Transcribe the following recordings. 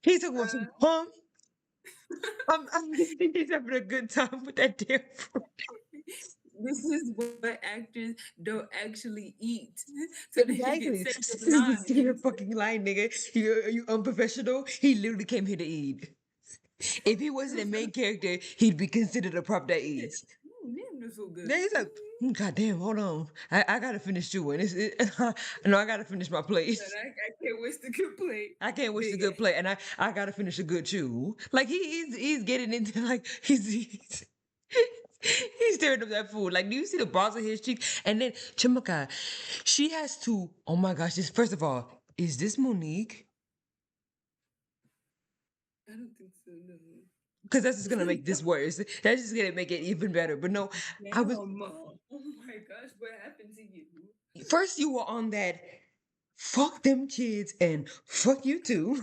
He's talking about some, huh? He's having a good time with that damn fruit. This is what actors don't actually eat, so they can get Exactly. saved You're lives. fucking lying, nigga. You unprofessional. He literally came here to eat. If he wasn't a main character, he'd be considered a prop that eats. Damn, that's so good. Then he's like, God damn, hold on. I gotta finish chewing. No, I gotta finish my plate. But I can't waste a good plate. I can't wish the Big good play, and I gotta finish a good chew. Like he's getting into like he's tearing up that food. Like, do you see the balls of his cheek? And then Chimaka, she has to. Oh my gosh! This first of all, is this Monique? I don't think so, no. Because that's just gonna make this worse. That's just gonna make it even better. But no, I was Damn. Oh my gosh, what happened to you? first. You were on that. Fuck them kids and fuck you too.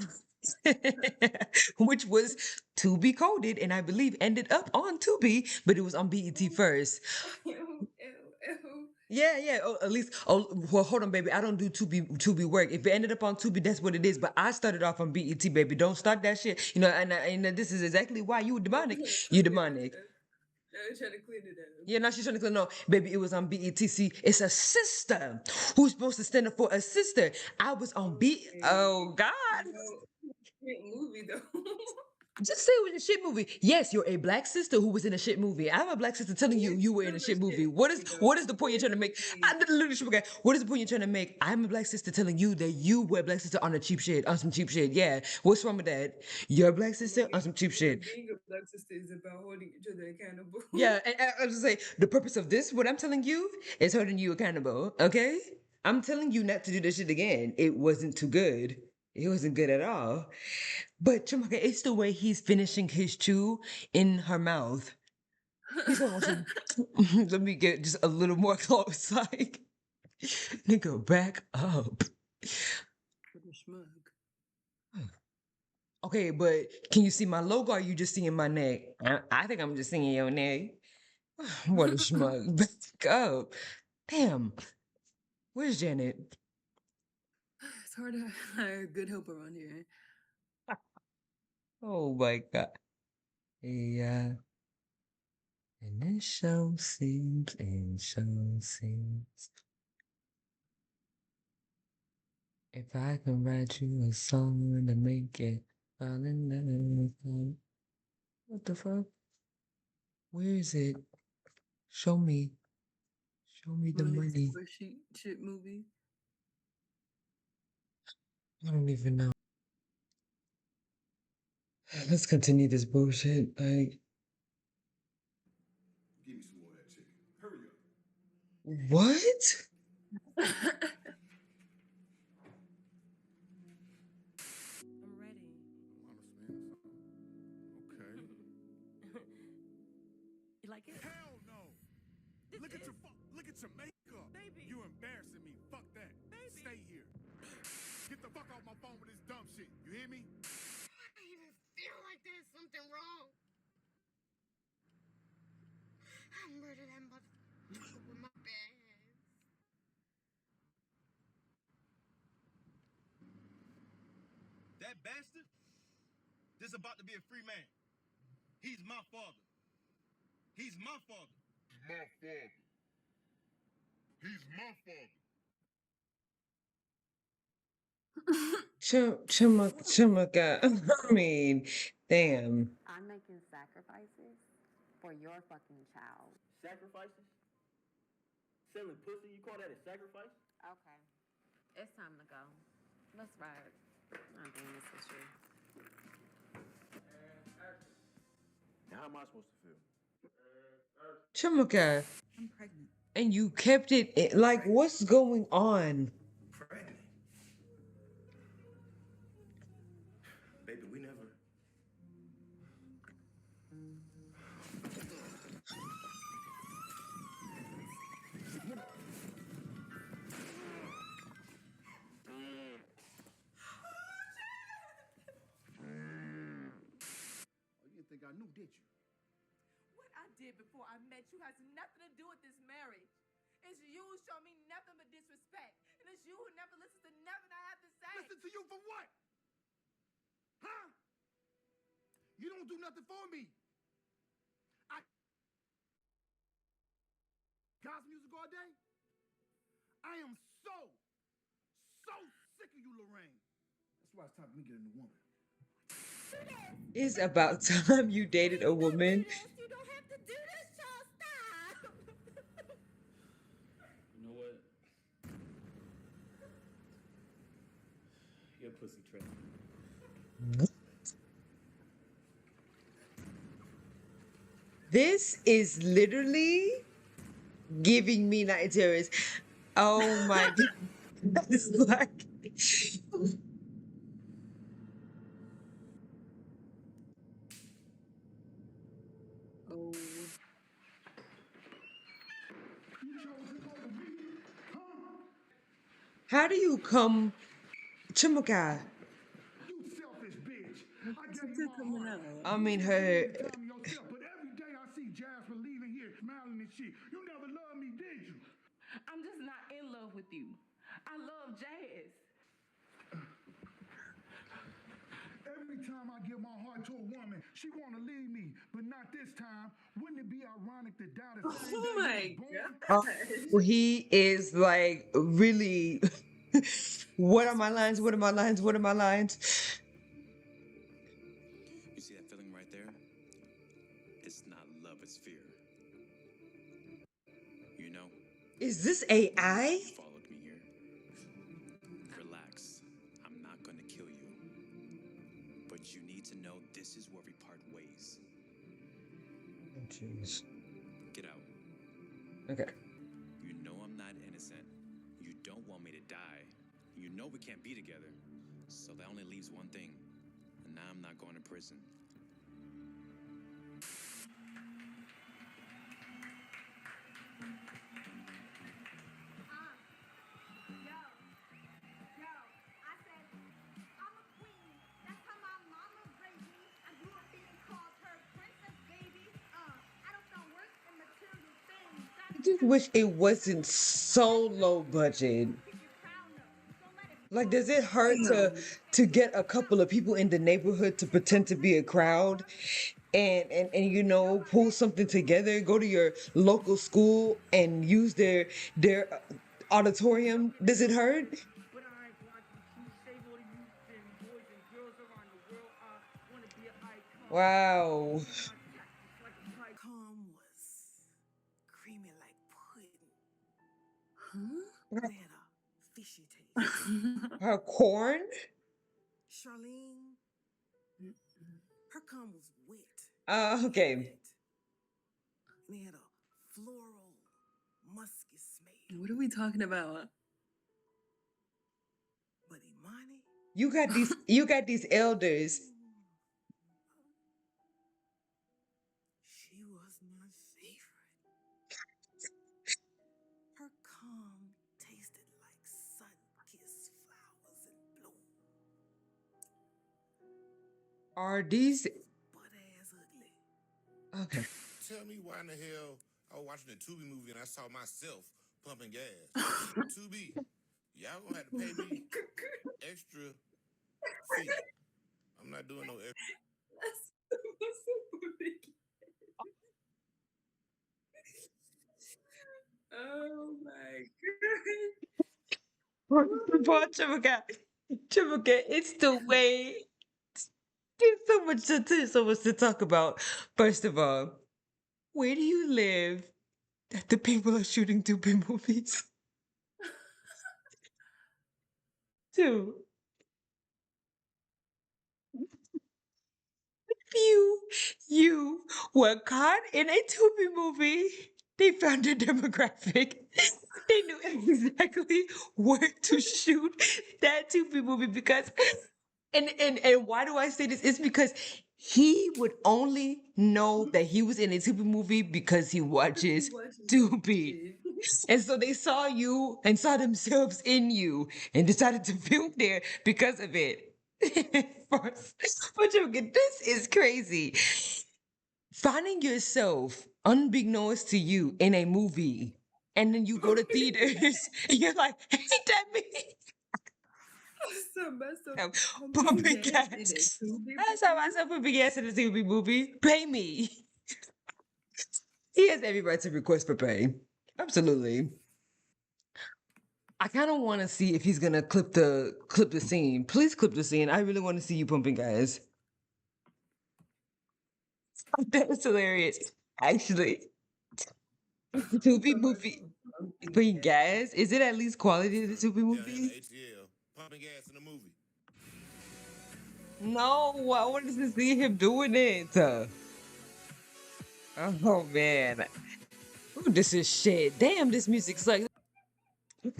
Which was to be coded and I believe ended up on Tubi, but it was on BET first. Ew, ew, ew. Yeah, yeah. Oh, at least. Oh, well, hold on, baby. I don't do Tubi work. If it ended up on Tubi, that's what it is. But I started off on BET, baby. Don't start that shit. And this is exactly why you demonic. You demonic. I was trying to clean it up. Yeah, now she's trying to clear. No, baby, it was on BETC. It's a sister who's supposed to stand up for a sister. I was on B. Okay. Oh God. No, great movie though. Just say it was a shit movie. Yes, you're a black sister who was in a shit movie. I'm a black sister telling you It's you were in still a a shit movie. shit What is movie though. what is the point you're trying to make? I literally forgot. What is the point you're trying to make? I'm a black sister telling you that you were a black sister on a cheap shit, on some cheap shit. Yeah. What's wrong with that? You're a black sister on some cheap shit. Being a black sister is about holding each other accountable. Yeah, and I was just say the purpose of this, what I'm telling you, is holding you accountable. Okay? I'm telling you not to do this shit again. It wasn't too good. It wasn't good at all. But Chumaka, it's the way he's finishing his chew in her mouth. He's almost let me get just a little more close. Like, nigga, back up. What a schmug. Okay, but can you see my logo? Or are you just seeing my neck? I think I'm just seeing your neck. What a schmug. Back up. Damn. Where's Janet? It's hard to hire good help around here. Oh my God. Yeah. And it show seems and show seems. If I can write you a song to make it fall in love. What the fuck? Where is it? Show me. Show me the Monique's money. poor shit movie. I don't even know. Let's continue this bullshit. Like, Give me some more of that chicken. Hurry up. what? I'm ready. Okay. You like it? Hell no. Look at your makeup. Baby. You embarrassing me. Fuck that. Baby. Stay here. Get the fuck off my phone with this dumb shit. You hear me? I even feel like there's something wrong. I murdered that motherfucker with my bare hands. That bastard, this about to be a free man. He's my father. He's my father. My father. He's my father. Chumaka. I mean, damn. I'm making sacrifices for your fucking child. Sacrifices? Selling pussy, you call that a sacrifice? Okay. It's time to go. Let's ride. I'm not doing this with you. Now, how am I supposed to feel? Chumaka. I'm pregnant. And you kept it like, what's going on? Pregnant. Baby, we never. Oh, you didn't think I knew, did you? What I did before I met you has nothing to do with this marriage. It's you who show me nothing but disrespect. And it's you who never listens to nothing I have to say. Listen to you for what? Huh? don't do nothing for me. I gospel music all day. I am so sick of you, Lorraine. That's why it's time for me to get a new woman. It's about time you dated a woman. You don't have to do this, Charles. Stop. You know what? Your pussy trash. This is literally giving me night terrors. Oh my god. It's like Oh, how do you come Chumuka? You selfish bitch. I what's gave with you that my coming heart. out? I mean You her gave me time to yourself, but every day I see Jasper leaving here smiling and shit. You never loved me, did you? I'm just not in love with you. I love Jazz. Every time I give my heart to a woman, she want to leave me, but not this time. Wouldn't it be ironic to die the same Oh day you my was born? Oh, he is like really what are my lines? What are my lines? What are my lines? You see that feeling right there? It's not love, it's fear. You know, Is this you AI? followed me here. Relax. I'm not gonna kill you. But you need to know this is where we part ways. Jeez. Get out. Okay. You know I'm not innocent. You don't want me to die. You know we can't be together. So that only leaves one thing. And now I'm not going to prison. Yo, I said, I'm a queen. That's how my mama raised me. I grew up being called her princess baby. I don't know work and material things. I just wish it wasn't so low budget. Keep your crown up. Don't let it Like, fall. does it hurt Damn. to get a couple of people in the neighborhood to pretend to be a crowd and you know pull something together, go to your local school and use their auditorium? Does it hurt? But I ain't watching you save all the youth and boys and girls around the world. I wanna be an icon. Wow. My tactics like a pipe. Calm was creamy like pudding. Huh? It had a fishy taste. Her corn? Charlene, her cum was wet. Okay. Wet. And it had a floral, musky smell. What are we talking about? But Imani, You got these elders. she was my favorite. Her cum tasted like sun-kissed flowers in bloom. Are these Butt ass ugly. okay? Tell me why in the hell I was watching a Tubi movie and I saw myself pumping gas. Tubi, y'all gonna have to pay me extra fee. I'm not doing no extra. Oh my Poor Chibuka, it's the way. There's so much to talk about. First of all, where do you live that the people are shooting Tubi movies? Two, you were caught in a Tubi movie. They found your demographic. They knew exactly where to shoot that Tubi movie because and why do I say this? It's because he would only know that he was in a Tubi movie because he watches Tubi. And so they saw you and saw themselves in you and decided to film there because of it. But you get this is crazy. Finding yourself unbeknownst to you in a movie, and then you go to theaters and you're like, ain't that me? Pumping gas. I saw myself pumping gas in a Tubi movie. Pay me. He has every right to request for pay. Absolutely. I kind of want to see if he's gonna clip the scene. Please clip the scene. I really want to see you pumping gas. That's hilarious. Actually, Tubi movie pumping gas. Is it at least quality of the Tubi Down here in movie? the ATL, pumping gas in the movie. No, I want to see him doing it. Oh man. Ooh, this is shit. Damn, this music's like.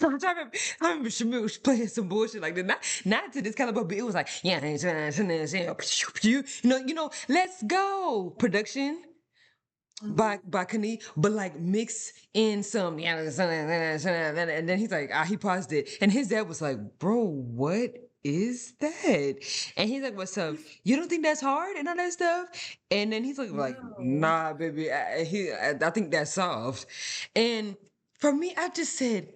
I remember Shamir was playing some bullshit like that. Not to this caliber, but it was like, yeah, let's go. Production by Kanye, but like mix in some, yeah, and then he's like, he paused it, and his dad was like, bro, what is that? And he's like, what's up? You don't think that's hard and all that stuff? And then he's like, nah, baby, I think that's soft. And for me, I just said,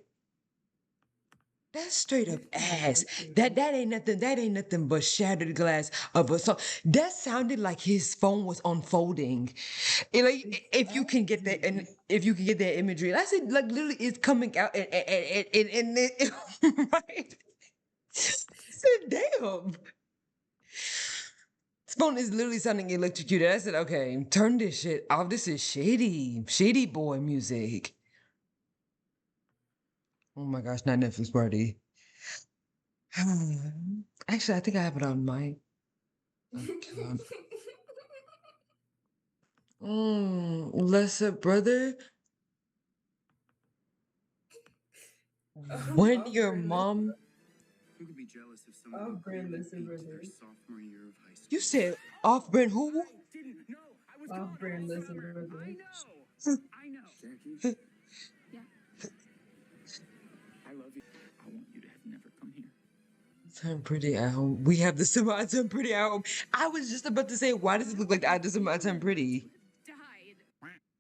that's straight up ass. That ain't nothing. That ain't nothing but shattered glass of a song. That sounded like his phone was unfolding. And like, if you can get that, and if you can get that imagery, that's it. Like literally, it's coming out, and it, right. I said, damn. This phone is literally sounding electrocuted. I said, okay, turn this shit off. This is shady boy music. Oh my gosh, not Netflix party. Actually, I think I have it on my account. Lesser brother. When your mom, Who could be jealous of someone who barely peaked their sophomore year of high school? you said off-brand who? Didn't know. I was going all summer. I know. I know. Jackie? Yeah. I love you. I want you to have never come here. Turn pretty at home. We have the semi turn pretty at home. I was just about to say, why does it look like I did semi turn pretty? Died.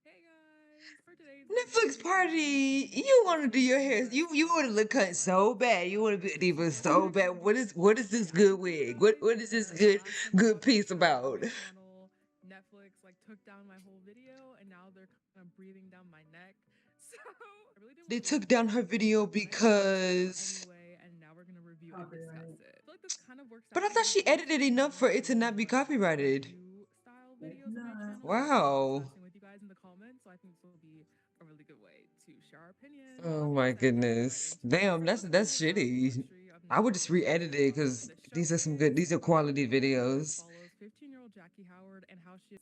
Hey guys, for today's Netflix party. You want to do your hair? You want to look cut so bad. You want to be a diva so bad. What is this good wig? What is this good piece about? channel, Netflix like took down my whole video and now they're kind of breathing down my neck. So I really didn't They want to took waste down too her much video time on it, because. anyway, and now we're gonna review and discuss it. I feel like this kind of works But out I for thought me she because edited enough for it to not be copyrighted. review style videos on my channel. Wow. Discussing with you guys in the comments, so I think this will be a really good way to share our opinions. Oh my goodness. Damn, that's shitty. I would just re-edit it because these are quality videos. Follows 15-year-old Jackie Howard and how she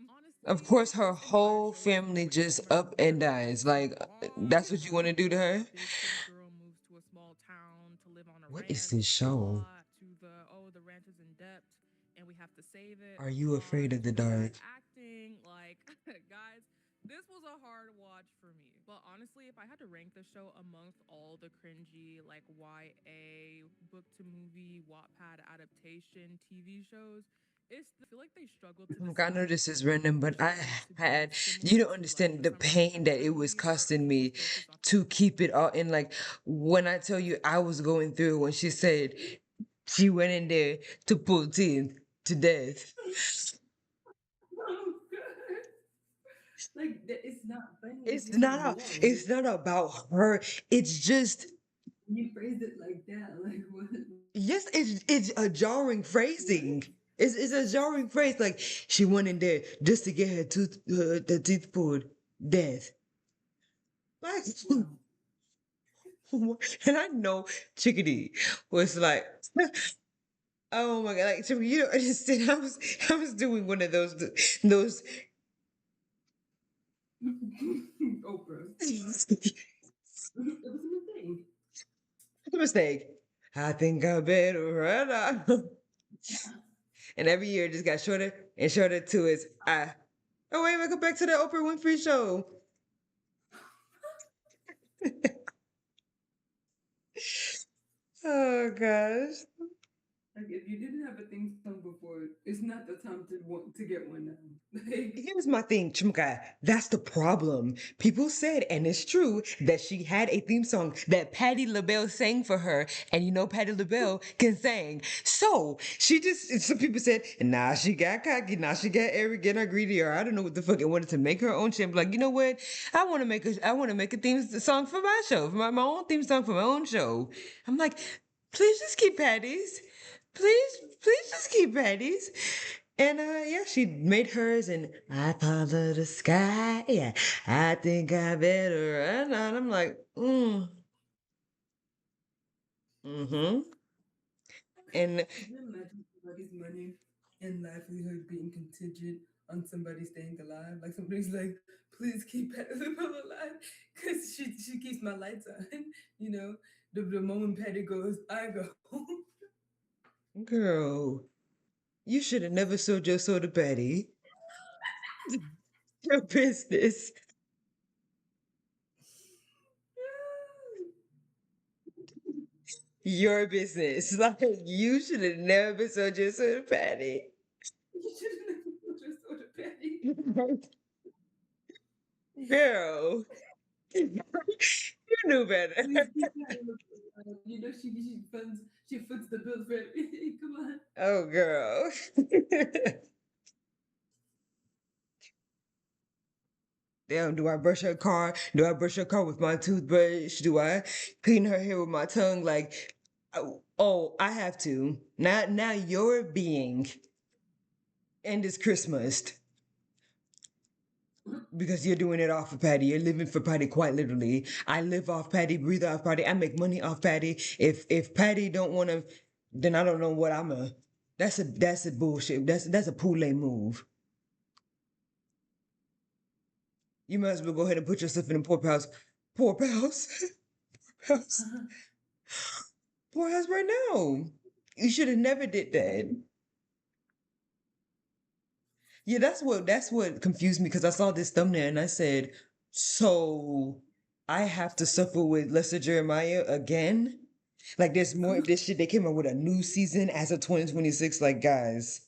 honestly, Of course, her this entire whole show is family like just about up and her dies. Like, that's what you want to do to her? big city girl moves to a small town to live on a What is ranch. this show? To the ranch is in debt and we have to save it. Are you afraid of the to bad dark? acting, like guys, this was a hard watch for me. But honestly, if I had to rank the show amongst all the cringy like YA book to movie, Wattpad adaptation TV shows, I feel like they struggled to Look, I know decide this is what random, but I show to be had, similar you don't to, like, understand the the Summer pain that it Time was trilogy, or costing more me focused on to keep it all in. Like, when I tell you I was going through when she said she went in there to pull teeth to death. Like it's not funny. It's not about her. It's just You phrase it like that. Like what? yes, it's a jarring phrasing. It's a jarring phrase. Like she went in there just to get the teeth pulled. Death. Like, and I know Chickadee was like, oh my god, like so you don't understand. I was doing one of those. Oprah. It was a mistake. It's a mistake. I think I better run out. And every year it just got shorter and shorter to its I. Oh wait, welcome back to the Oprah Winfrey Show. Oh gosh. Like if you didn't have a theme song before, It's not the time to want to get one now. Like, Here's my thing, Chumka. That's the problem. People said, and it's true, that she had a theme song that Patti LaBelle sang for her, and you know Patti LaBelle can sing. So she just some people said, nah, she got cocky, nah, she got arrogant or greedy, or I don't know what the fuck, and wanted to make her own shit. Like, you know what? I want to make a theme song for my show, for my own theme song for my own show. I'm like, please just keep Patty's. Please just keep Patty's. And yeah, she made hers and I follow the sky. Yeah, I think I better run on. I'm like, mm-hmm. And could you imagine somebody's money and livelihood being contingent on somebody staying alive? Like somebody's like, please keep Patty LaBelle alive because she keeps my lights on. You know, the moment Patty goes, I go. girl, you should have never sold your soul to Patty. Your business. Your business. Like you should have never sold your soul to Patty. You should have never just sold a Patty. Girl, you knew better. Please keep Patty LaBelle alive. You know she foots the bill for everything. Come on. Oh, girl. Damn, do I brush her car? Do I brush her car with my toothbrush? Do I clean her hair with my tongue? Like, oh, I have to. Now you're being, and it's Christmas because you're doing it off of Patty. You're living for Patty quite literally. I live off Patty, breathe off Patty. I make money off Patty. If Patty don't want to, then I don't know what I'm a. That's a bullshit. That's a poulet move. You might as well go ahead and put yourself in a poor house. Poor house. house. Poor house right now. You should have never did that. Yeah, that's what confused me because I saw this thumbnail and I said, so I have to suffer with Lester Jeremiah again? Like there's more of this shit. They came out with a new season as of 2026. Like, guys,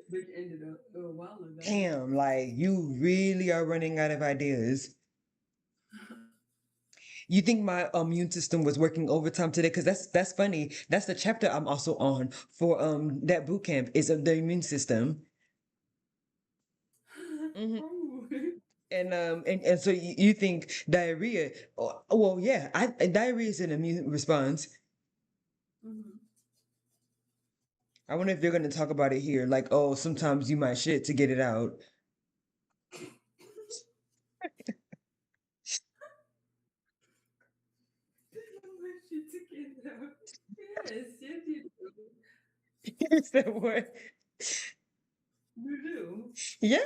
Which ended a while ago. damn, like you really are running out of ideas. You think my immune system was working overtime today? Because that's funny. That's the chapter I'm also on for that boot camp is of the immune system. Hmm. Oh. And so you think diarrhea? Well, yeah, diarrhea is an immune response. Mhm. I wonder if they're gonna talk about it here. Like, oh, sometimes you might shit to get it out. Shit to get out. Yes, yes, you do. Is that what? You do. Yeah.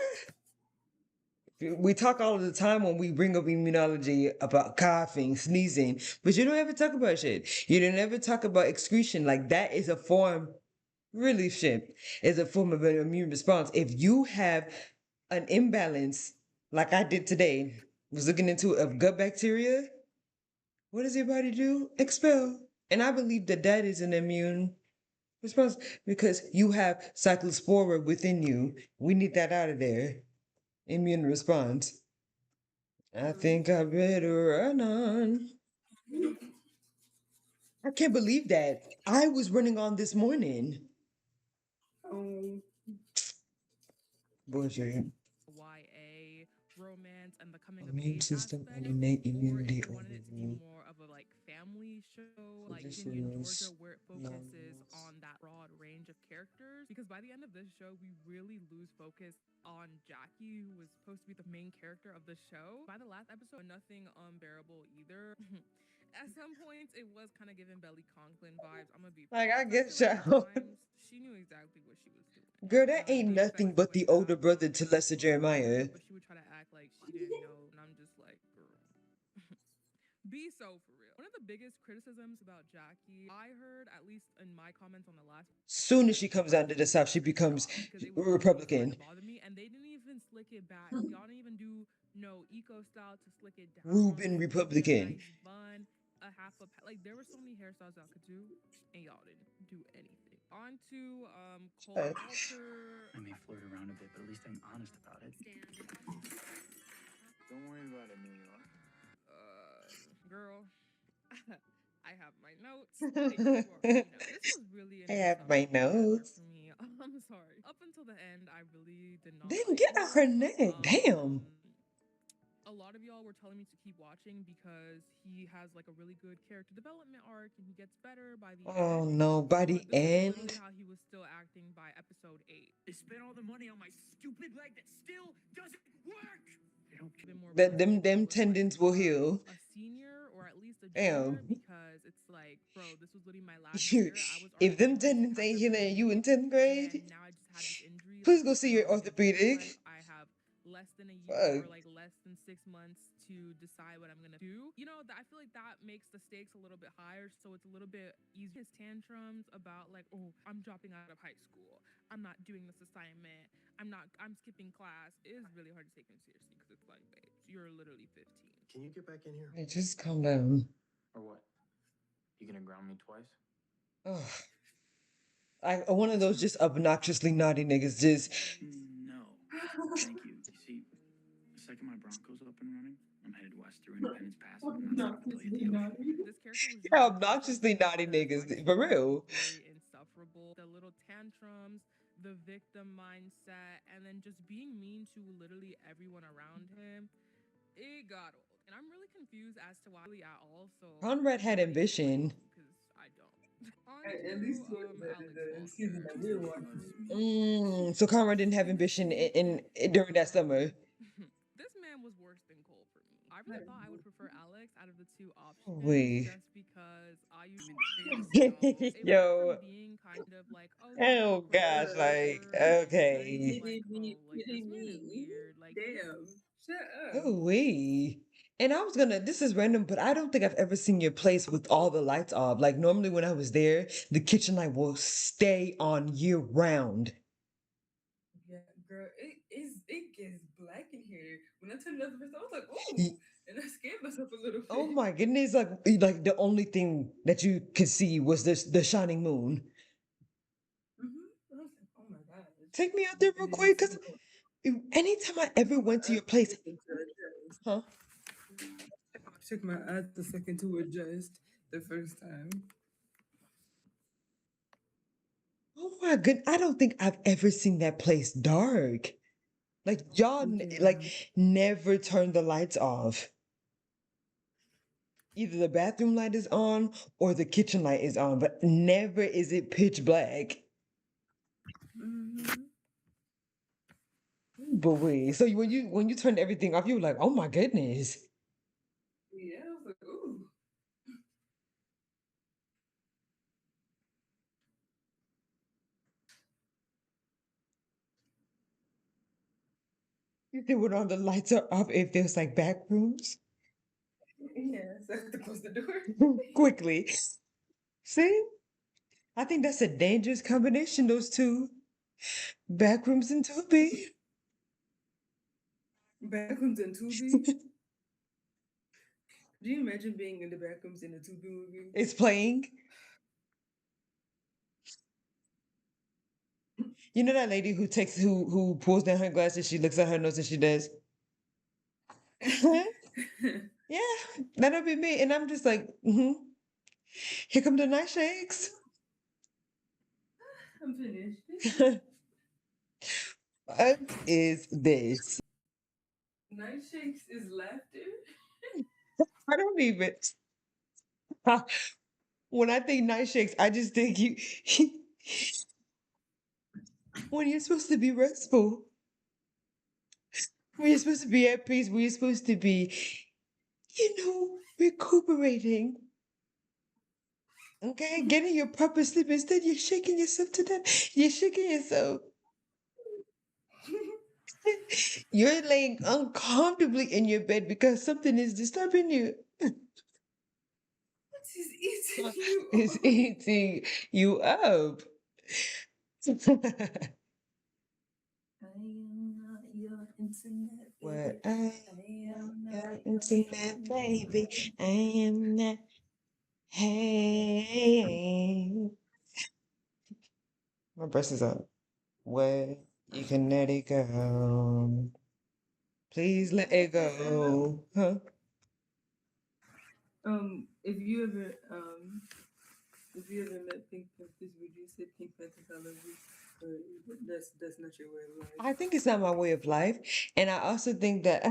We talk all the time when we bring up immunology about coughing, sneezing, but you don't ever talk about shit. You don't ever talk about excretion. Like that is a form, really shit, is a form of an immune response. If you have an imbalance, like I did today, was looking into of gut bacteria, what does your body do? Expel. And I believe that that is an immune response because you have cyclospora within you. We need that out of there. Immune response. I think I better run on. I can't believe that. I was running on this morning. Oh. Bullshit. YA romance and the coming of Immune age system aspect, and innate or if immunity you wanted it to be overview. more of a like family show, like Ginny and Georgia, Physicians, where it focuses nuns. on that broad range of characters. Because by the end of this show, we really lose focus on Jackie, who was supposed to be the main character of the show. By the last episode, nothing unbearable either. At some points, it was kind of giving Belly Conklin vibes. I'm gonna be Like I honest. I guess feel like at so. times she knew exactly what she was doing. Girl, that Like ain't the effects nothing but went the older bad brother on to her Lester for a Jeremiah. moment, but she would try to act like she didn't know, and I'm just like, girl, be so for real. One of the biggest criticisms about Jackie, I heard, at least in my comments on the last, Soon as she comes out to the South, she becomes because it was really starting Republican. to bother me, and they didn't even slick it back. Y'all didn't even do no eco style to slick it down, Ruben give me a Republican. nice bun, a half a like there were so many hairstyles y'all could do, and y'all didn't do anything. On to Cole Uh, Walter I may flirt around a bit, but at least I'm honest about it. Don't worry about it, New York. Girl, I have my notes. Like you already know. This was really I an have my insufferable hour notes. for me. I'm sorry. Up until the end, I really did not Damn, like get out her Cole. neck. Damn. A lot of y'all were telling me to keep watching because he has like a really good character development arc and he gets better by the Oh end. no, by the But this was literally end. how he was still acting by episode 8. They spent all the money on my stupid leg that still doesn't work. They don't Been more That them believable them with like tendons will heal. a senior or at least a junior Damn. because it's like, bro, this was literally my last You, year. I was if already them ready to tendons pack ain't up and healing you in leave, 10th grade, and now I just had this injury. please Like go this see is your how I'm gonna deal with life. orthopedic. I have less than a year Fuck. or like less than 6 months to decide what I'm gonna do. You know, I feel like that makes the stakes a little bit higher, so it's a little bit easier. His tantrums about like, oh, I'm dropping out of high school. I'm not doing this assignment. I'm skipping class. It is really hard to take him seriously because it's like, babe, you're literally 15. Can you get back in here? Hey, just calm down. Or what? You gonna ground me twice? Ugh. One of those just obnoxiously naughty niggas just No. Thank you. You see, the second my Bronco's up and running, I'm headed west through Independence Pass, and I'm not stopping until I hit the ocean. This character was yeah, really obnoxiously frustrating naughty because I niggas. just For found him real. very insufferable. The little tantrums, the victim mindset, and then just being mean to literally everyone around him. It got old, and I'm really confused as to why really at all. So Conrad had sorry if it's like ambition. because I don't. On At least to towards Alex the season Walker. that we're watching. So Conrad didn't have ambition during that summer. This man was worse than Cole for me. I really thought I would prefer Alex out of the two options Wait. just because I used in the fantasy novels. It went Yo. from being kind of like, oh, he's like a Oh gosh, perfect like, lover, and okay. to like, Kidding me, oh, like this kidding man is me. weird. Like, Damn. Shut up. Oh wee. And I was gonna, this is random, but I don't think I've ever seen your place with all the lights off. Like normally when I was there, the kitchen light will stay on year round. Yeah, girl, it gets black in here. When I turned it up the first time, I was like, Y- ooh, and I scared myself a little Oh bit. my goodness, like the only thing that you could see was this the shining moon. I was like, oh my gosh. Take me out there real And then quick, cause anytime I ever took my went to your eyes place, a second to adjust. huh? Took my eyes a second to adjust the first time. Oh my good, I don't think I've ever seen that place dark. Like y'all like Yeah. never turn the lights off. Either the bathroom light is on or the kitchen light is on, but never is it pitch black. hmm But wait, so when you turned everything off, you were like, oh my goodness. Yeah, I was like, ooh. You think when all the lights are off, it feels like back rooms? Yeah, so I had to close the door. Quickly. See? I think that's a dangerous combination, those two. Backrooms and Tubi. Backrooms and Tubi. Do you imagine being in the backrooms in a Tubi movie? It's playing. You know that lady who pulls down her glasses, she looks at her nose and she does. Yeah, that'll be me. And I'm just like, here come the night shakes. I'm finished. What is this? Night shakes is laughter. I don't even. When I think night shakes, I just think you. When you're supposed to be restful, when you're supposed to be at peace, when you're supposed to be, recuperating. Okay, getting your proper sleep. Instead, you're shaking yourself to death. You're shaking yourself. You're laying uncomfortably in your bed because something is disturbing you. What is eating you It's up? eating you up. I am not your internet What baby. I I am not am your internet baby. I am not. Hey, my breast is up. What? You can let it go. Please let it go. Huh? If you ever met Pink Panthers, would you say Pink Panthers I love you? Or that's not your way of life? I think it's not my way of life. And I also think that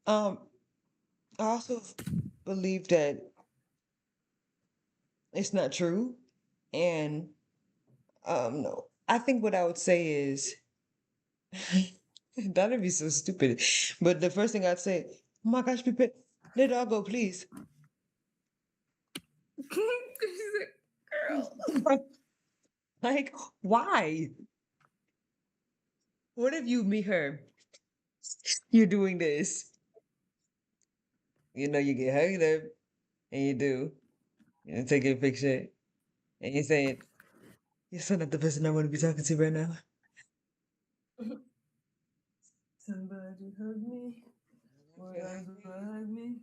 um I also believe that it's not true. And no. I think what I would say is that'd be so stupid. But the first thing I'd say, oh my gosh, people, let it all go, please. She's like, girl. Like, why? What if you meet her? You're doing this. You know, you get hugged up, and you do. You take a picture, and you say, you're so not the person I want to be talking to right now. Somebody hug me. Boy, I'm gonna hug me.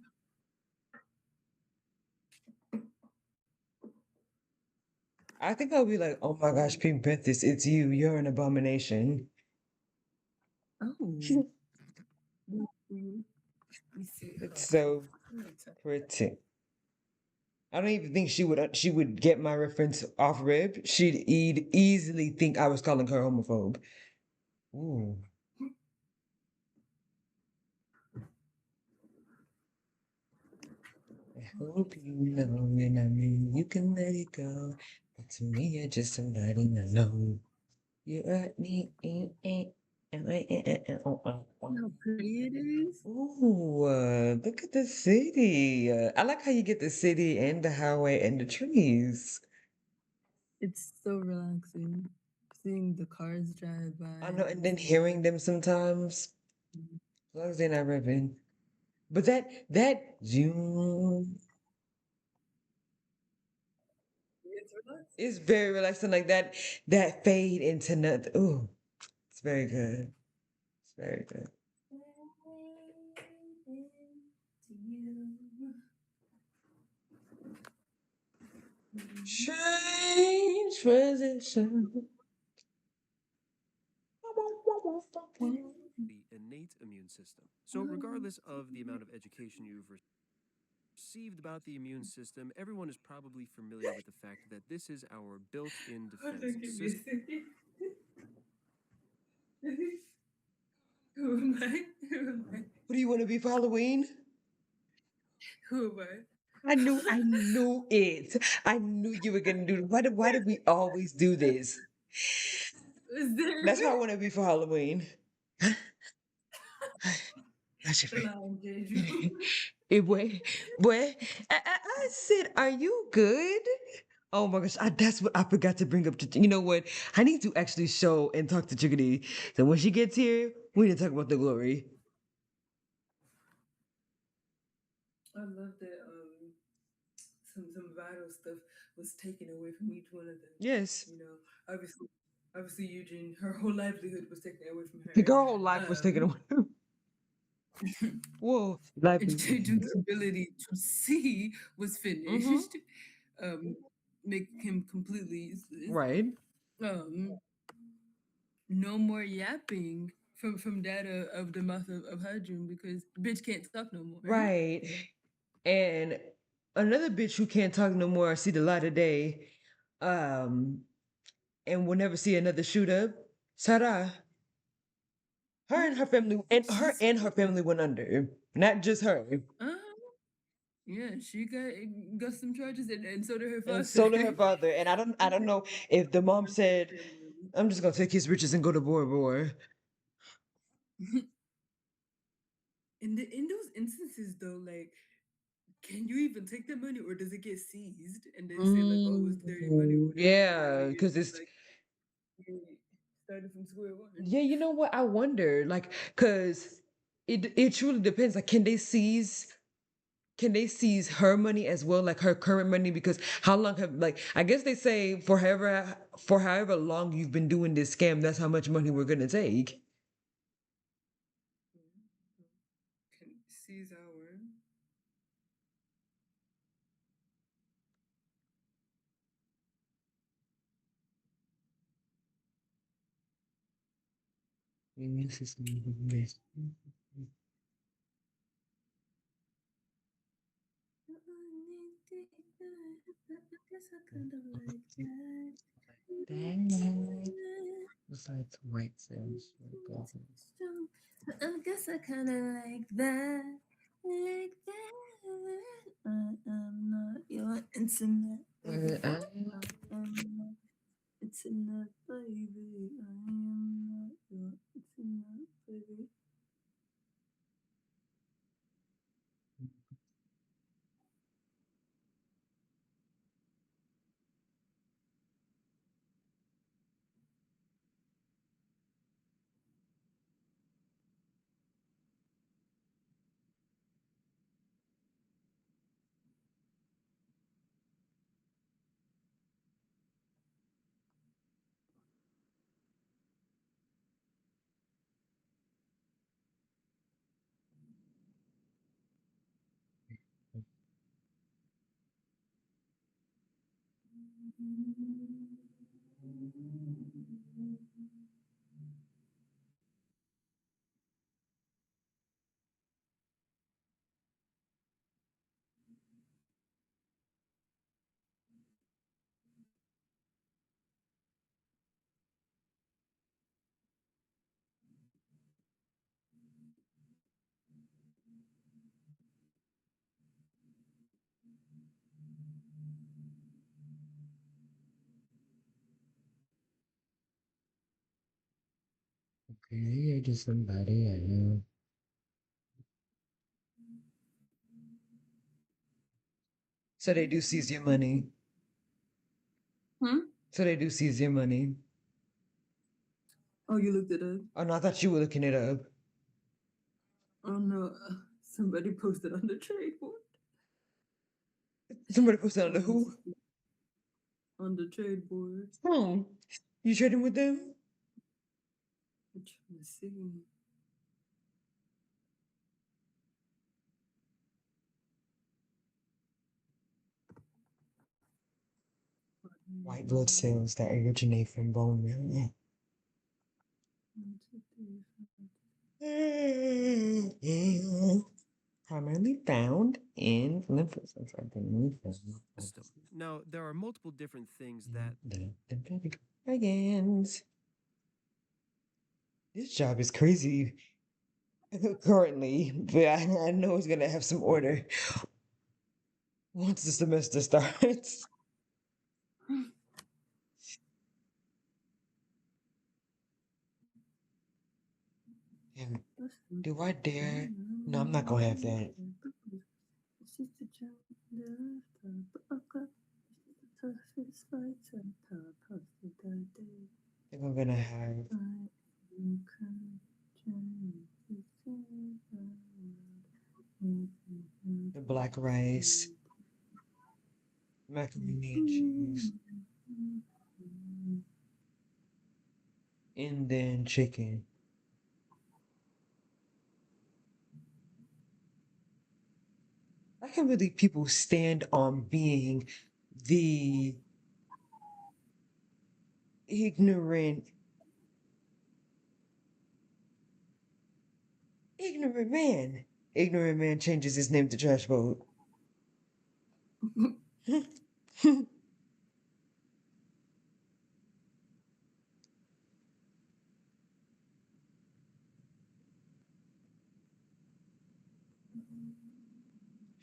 I think I'll be like, oh my gosh, Pink Panthers, it's you. You're an abomination. Oh. Mhm. We see It's her. so pretty. I don't even think she would get my reference off rip. She'd easily think I was calling her homophobe. Ooh. I hope you know when I mean you can let it go. But to me, you're just somebody I know. You hurt me. How pretty it is. Ooh, look at the city. I like how you get the city and the highway and the trees. It's so relaxing. Seeing the cars drive by I know, and and then seeing hearing them sometimes, Mhm. as long as they're not ripping. But that June It's is relaxing. very relaxing. Like that fade into nothing. Ooh, it's very good. It's very good. Strange position. the innate immune system. So, regardless of the amount of education you've received about the immune system, everyone is probably familiar with the fact that this is our built in Hold defense on, give me a system. second. Who am I? Who am I? What do you want to be for Halloween? Who am I? I knew it. I knew you were gonna do it. Why did we always do this? Was there That's how I want to be for Halloween. That's your the face. lion, Jeju? It wait, boy. I said, "Are you good?" Oh my gosh, that's what I forgot to bring up. You know what? I need to actually show and talk to Chickadee. So when she gets here, we need to talk about the glory. I love that some vital stuff was taken away from each one of them. Yes, You know, obviously obviously Eugene, her whole livelihood was taken away from the her. girl life was taken away. Whoa, life. And Jeju's ability to see was Mm-hmm. finished. Um, make him completely useless. Right, Um, no more yapping from data of the mouth of Hajun because bitch can't talk no more. right. And another bitch who can't talk no more, see the light of day, um, and will never see another shoot up. Sarah. Her and her family, She's her family went under. Not just her. uh, yeah, she got some charges and so did her And father. so did her father. And I don't know if the mom said, I'm just gonna take his riches and go to Bora Bora. In those instances though, like, can you even take the money or does it get seized and they say like, oh, it's dirty money or whatever? Or Yeah, you because just it's like you started from square one. yeah, you know what? I wonder, like, because it truly depends. Like, can they seize her money as well, like her current money? Because how long have like I guess they say for however long you've been doing this scam, that's how much money we're gonna take. Can seize our Immune system is guess I kind of like that. dang. Besides white cells, I guess I kind of like that. Like that. I am not your internet, baby. I am not internet, baby. I am not your internet, baby. okay, you're just somebody I know. So they do seize your money. Hmm? So they do seize your money. Oh, you looked it up? Oh no, I thought you were looking it up. Oh no, somebody posted on the trade board. Somebody posted on the who? On the trade board. Oh, you trading with them? I'm trying to see. White blood cells that originate from bone marrow. Primarily found in lymphocytes. System. Now, there are multiple different things that Organs. This job is crazy currently, but I know it's gonna have some order once the semester starts. And do I dare? No, I'm not gonna have that. I think I'm gonna have the black rice, macaroni and cheese, and then chicken. I can't believe people stand on being the ignorant, ignorant man. Ignorant man changes his name to Trash Boat.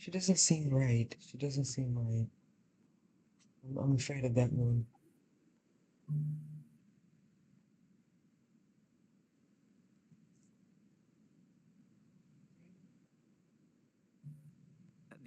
She doesn't seem right. She doesn't seem right. I'm afraid of that one.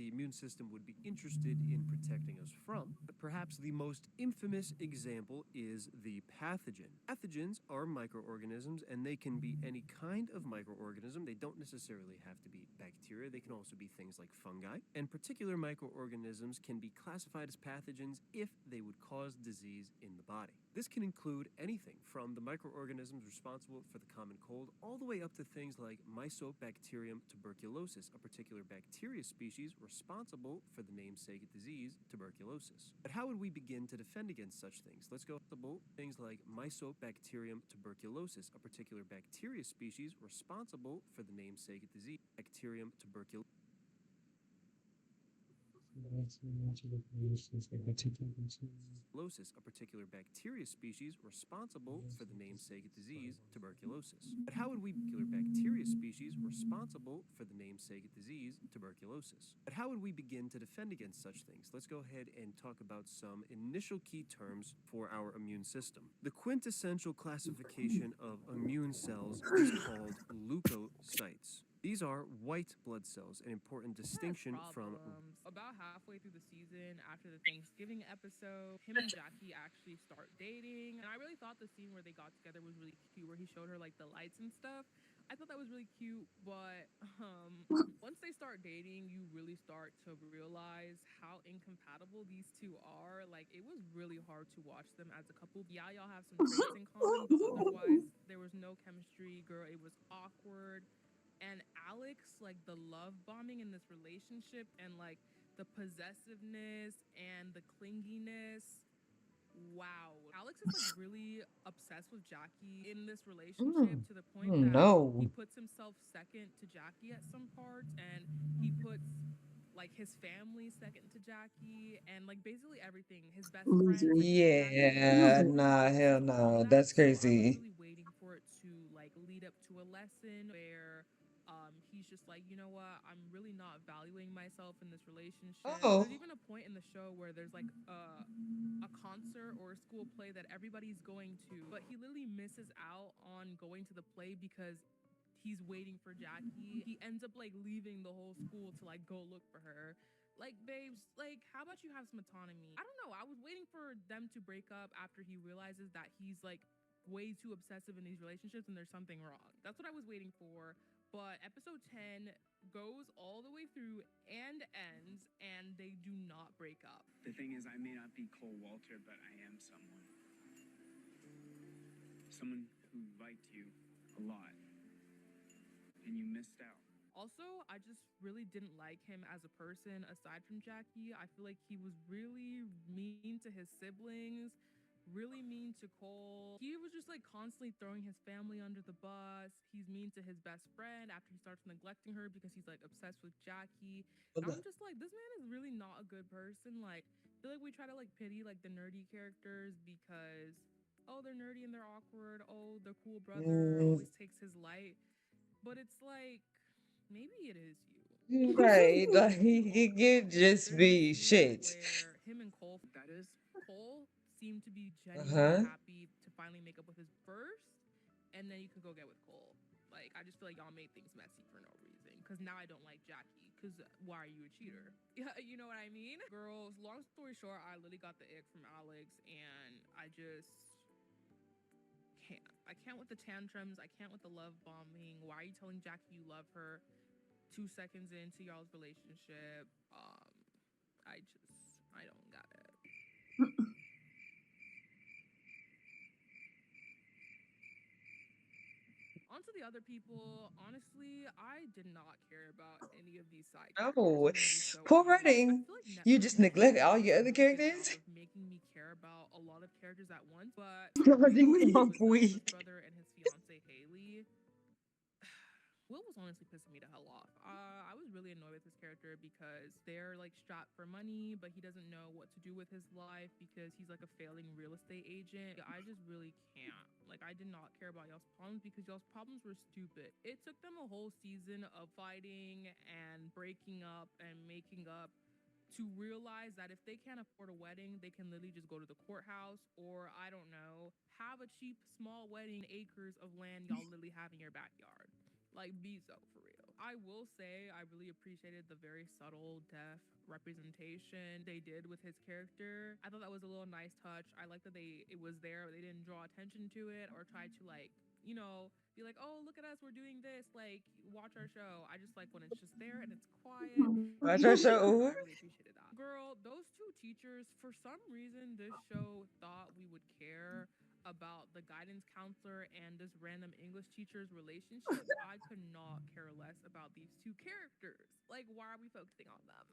the immune system would be interested in protecting us from. But perhaps the most infamous example is the pathogen. Pathogens are microorganisms, and they can be any kind of microorganism. They don't necessarily have to be bacteria. They can also be things like fungi. And particular microorganisms can be classified as pathogens if they would cause disease in the body. This can include anything from the microorganisms responsible for the common cold all the way up to things like Mycobacterium tuberculosis, a particular bacteria species responsible for the namesake disease tuberculosis. But how would we begin to defend against such things? Let's go things like Mycobacterium tuberculosis, a particular bacteria species responsible for the namesake disease bacterium tuberculosis. Tuberculosis, a particular bacteria species responsible for the namesake disease tuberculosis. But how would we particular bacteria species responsible for the namesake disease tuberculosis? But how would we begin to defend against such things? Let's go ahead and talk about some initial key terms for our immune system. The quintessential classification of immune cells is called leukocytes. These are white blood cells, an important distinction from about halfway through the season, after the Thanksgiving episode, him and Jackie actually start dating. And I really thought the scene where they got together was really cute, where he showed her like the lights and stuff. I thought that was really cute, but once they start dating, you really start to realize how incompatible these two are. Like, it was really hard to watch them as a couple. Yeah, y'all have some traits in common, but otherwise, there was no chemistry. Girl, it was awkward. And Alex, like the love bombing in this relationship and like the possessiveness and the clinginess. Wow. Alex is like really obsessed with Jackie in this relationship to the point that he No. puts himself second to Jackie at some parts, and he puts like his family second to Jackie, and like basically everything. His best friend second to Jackie. Yeah, And nah, Alex hell is on no. that. That's So I was crazy. really waiting for it to like lead up to a lesson where he's just like, you know what, I'm really not valuing myself in this relationship. There's Oh. even a point in the show where there's like a concert or a school play that everybody's going to, but he literally misses out on going to the play because he's waiting for Jackie. He ends up like leaving the whole school to like go look for her. Like, babes, like, how about you have some autonomy? I don't know. I was waiting for them to break up after he realizes that he's like way too obsessive in these relationships and there's something wrong. That's what I was waiting for. But episode 10 goes all the way through and ends, and they do not break up. The thing is, I may not be Cole Walter, but I am someone. Someone who liked you a lot, and you missed out. Also, I just really didn't like him as a person aside from Jackie. I feel like he was really mean to his siblings, really mean to Cole. He was just like constantly throwing his family under the bus. He's mean to his best friend after he starts neglecting her because he's like obsessed with Jackie. And I'm just like, this man is really not a good person. Like, I feel like we try to like pity like the nerdy characters because, oh, they're nerdy and they're awkward. Oh, the cool brother Mm, always takes his light. But it's like, maybe it is you. right. Like it could just There's this be scene shit. where him and Cole, that is, Cole seemed to be genuinely Uh-huh. happy to finally make up with his first, and then you could go get with Cole. Like, I just feel like y'all made things messy for no reason. Because now I don't like Jackie. Because why are you a cheater? Yeah, you know what I mean? Girls, long story short, I literally got the ick from Alex, and I just can't. I can't with the tantrums. I can't with the love bombing. Why are you telling Jackie you love her 2 seconds into y'all's relationship? I don't got it. On to the other people. Honestly, I did not care about any of these side characters No. who made these so Poor annoying. I writing. feel like You Netflix just is neglect trying to all do your a other really good job characters. of making me care about a lot of characters at once, but Charging really, off with the weed. Swiss brother and his fiance Haley, Will was honestly pissing me the hell off. I was really annoyed with his character because they're like strapped for money, but he doesn't know what to do with his life because he's like a failing real estate agent. I just really can't. Like, I did not care about y'all's problems because y'all's problems were stupid. It took them a whole season of fighting and breaking up and making up to realize that if they can't afford a wedding, they can literally just go to the courthouse or, I don't know, have a cheap small wedding, acres of land y'all literally have in your backyard. Like, be so for real. I will say I really appreciated the very subtle deaf representation they did with his character. I thought that was a little nice touch. I like that it was there, but they didn't draw attention to it or try to like, be like, oh, look at us, we're doing this, like, watch our show. I just like when it's just there and it's quiet. Watch our show. I really appreciated that. Girl, those two teachers, for some reason, this show thought we would care about the guidance counselor and this random English teacher's relationship. I could not care less about these two characters. Like, why are we focusing on them?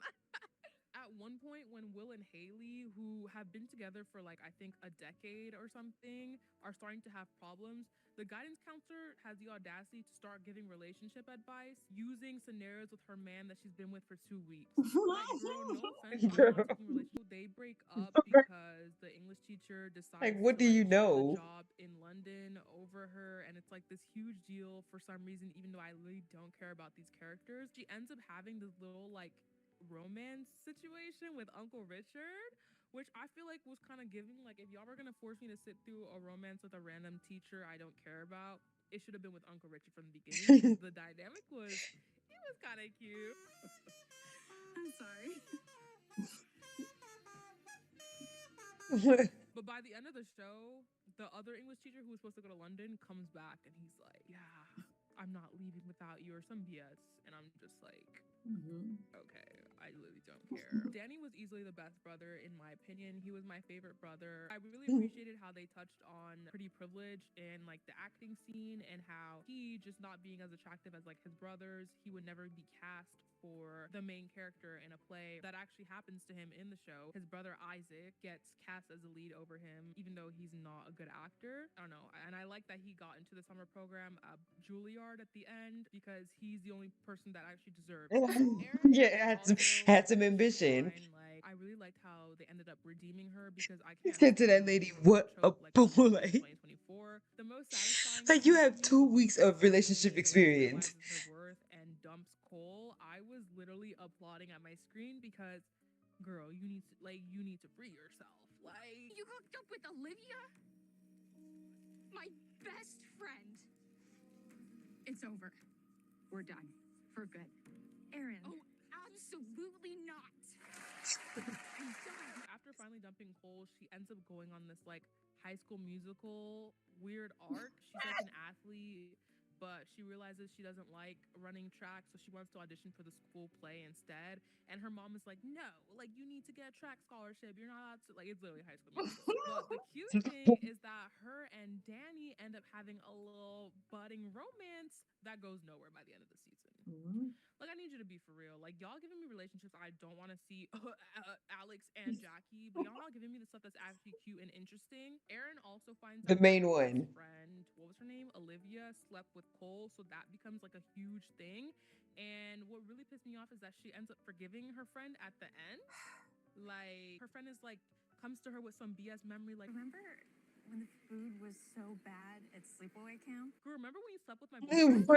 At one point, when Will and Haley, who have been together for like I think a decade or something, are starting to have problems, the guidance counselor has the audacity to start giving relationship advice using scenarios with her man that she's been with for 2 weeks. Like, girl, no offense, I'm Girl. not taking relationship. They break up because the English teacher Like, decides what to do like you choose a know? job in London over her, and it's like this huge deal for some reason, even though I really don't care about these characters. She ends up having this little like romance situation with Uncle Richard, which I feel like was kind of giving, like, if y'all were gonna force me to sit through a romance with a random teacher I don't care about, it should have been with Uncle Richard from the beginning because the dynamic was kind of cute. I'm sorry. But by the end of the show, the other English teacher who was supposed to go to London comes back and he's like, yeah, I'm not leaving without you or some BS. And I'm just like, okay, I really don't care. Danny was easily the best brother in my opinion. He was my favorite brother. I really appreciated how they touched on pretty privilege and like the acting scene, and how he just not being as attractive as like his brothers, he would never be cast for the main character in a play that actually happens to him in the show. His brother Isaac gets cast as a lead over him, even though he's not a good actor. I don't know. And I like that he got into the summer program Juilliard at the end because he's the only person that actually deserves it. Erin Yeah, is also had some just ambition. fine. Like, I really liked how they ended up redeeming her because I Let's can't get to that stand lady. seeing What someone a choke like fool. Uncle in Like, 2024. The most satisfying like you scene for have me two was when weeks she of relationship finally like experience. realizes her worth and dumps Cole. I was literally applauding at my screen because, girl, you need to free yourself. Like, You hooked up with Olivia? My best friend. It's over. We're done. For good. Erin. Oh, absolutely not. I'm done. after finally dumping Cole, she ends up going on this like High School Musical weird arc. She's like an athlete, but she realizes she doesn't like running track, so she wants to audition for the school play instead. And her mom is like, "No, like you need to get a track scholarship. You're not allowed to." Like, it's literally High School Musical. But the cute thing is that her and Danny end up having a little budding romance that goes nowhere by the end of the season. Like, I need you to be for real. Like, y'all giving me relationships I don't want to see, Alex and Jackie, but y'all not giving me the stuff that's actually cute and interesting. Erin also finds The out that main her best one. friend, what was her name? Olivia, slept with Cole, so that becomes like a huge thing. And what really pissed me off is that she ends up forgiving her friend at the end. Like, her friend is like, comes to her with some BS memory, like, Remember when the food was so bad at sleepaway camp? girl, remember when you slept with my boyfriend?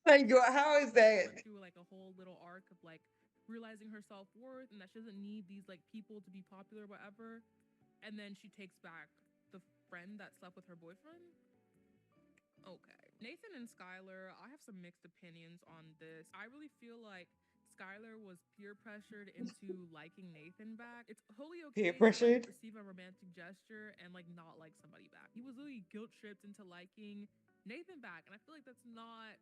Like, how is that? Went through like a whole little arc of like realizing her self-worth and that she doesn't need these like people to be popular or whatever, and then she takes back the friend that slept with her boyfriend. Okay, Nathan and Skylar, I have some mixed opinions on this. I really feel like Skylar was peer pressured into liking Nathan back. It's wholly Peer okay to like pressured? receive a romantic gesture and like not like somebody back. He was really guilt tripped into liking Nathan back, and I feel like that's not,